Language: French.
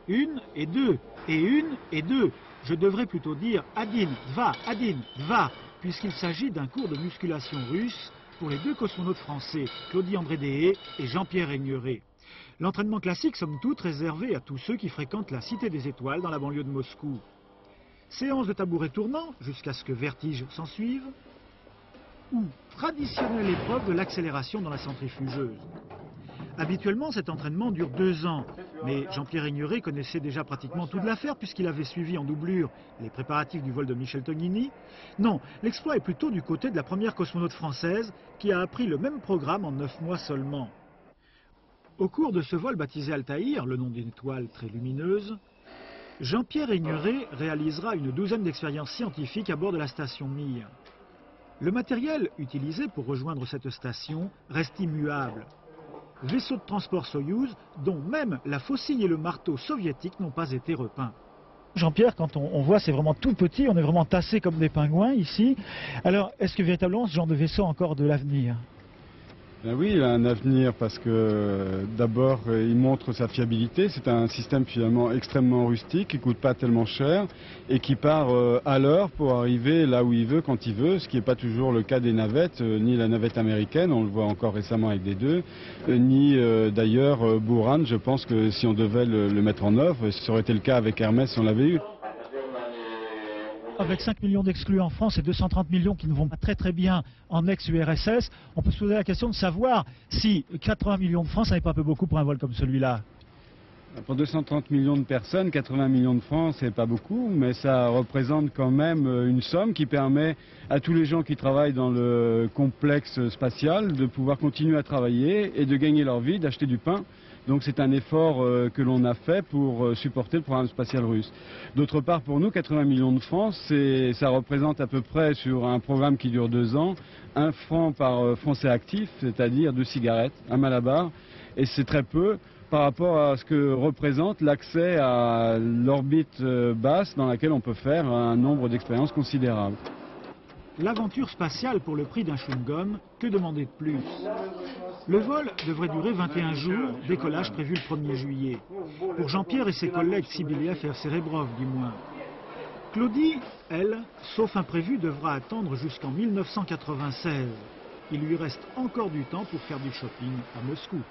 Une et deux, et une et deux. Je devrais plutôt dire Adin, Dva, puisqu'il s'agit d'un cours de musculation russe pour les deux cosmonautes français, Claudie André-Deshaies et Jean-Pierre Aigneret. L'entraînement classique, somme toute, réservé à tous ceux qui fréquentent la Cité des Étoiles dans la banlieue de Moscou. Séance de tabouret tournant, jusqu'à ce que vertige s'ensuive, ou traditionnelle épreuve de l'accélération dans la centrifugeuse. Habituellement, cet entraînement dure 2 ans, mais Jean-Pierre Aigneret connaissait déjà pratiquement toute l'affaire puisqu'il avait suivi en doublure les préparatifs du vol de Michel Tognini. Non, l'exploit est plutôt du côté de la première cosmonaute française qui a appris le même programme en 9 mois seulement. Au cours de ce vol baptisé Altaïr, le nom d'une étoile très lumineuse, Jean-Pierre Aigneret réalisera une douzaine d'expériences scientifiques à bord de la station Mir. Le matériel utilisé pour rejoindre cette station reste immuable. Vaisseau de transport Soyouz, dont même la faucille et le marteau soviétiques n'ont pas été repeints. Jean-Pierre, quand on voit, c'est vraiment tout petit, on est vraiment tassé comme des pingouins ici. Alors, est-ce que véritablement ce genre de vaisseau a encore de l'avenir ? Ben oui, il a un avenir parce que d'abord il montre sa fiabilité. C'est un système finalement extrêmement rustique qui ne coûte pas tellement cher et qui part à l'heure pour arriver là où il veut, quand il veut, ce qui n'est pas toujours le cas des navettes, ni la navette américaine, on le voit encore récemment avec des deux, ni d'ailleurs Buran. Je pense que si on devait le mettre en œuvre, ça aurait été le cas avec Hermès si on l'avait eu. Avec 5 millions d'exclus en France et 230 millions qui ne vont pas très bien en ex-URSS, on peut se poser la question de savoir si 80 millions de francs, ça n'est pas un peu beaucoup pour un vol comme celui-là. Pour 230 millions de personnes, 80 millions de francs, c'est pas beaucoup, mais ça représente quand même une somme qui permet à tous les gens qui travaillent dans le complexe spatial de pouvoir continuer à travailler et de gagner leur vie, d'acheter du pain. Donc c'est un effort que l'on a fait pour supporter le programme spatial russe. D'autre part, pour nous, 80 millions de francs, ça représente à peu près, sur un programme qui dure 2 ans, 1 franc par Français actif, c'est-à-dire 2 cigarettes, un Malabar, et c'est très peu par rapport à ce que représente l'accès à l'orbite basse dans laquelle on peut faire un nombre d'expériences considérable. L'aventure spatiale pour le prix d'un chewing-gum, que demander de plus? Le vol devrait durer 21 jours, décollage prévu le 1er juillet. Pour Jean-Pierre et ses collègues Sibylev et Serebrov du moins. Claudie, elle, sauf imprévu, devra attendre jusqu'en 1996. Il lui reste encore du temps pour faire du shopping à Moscou.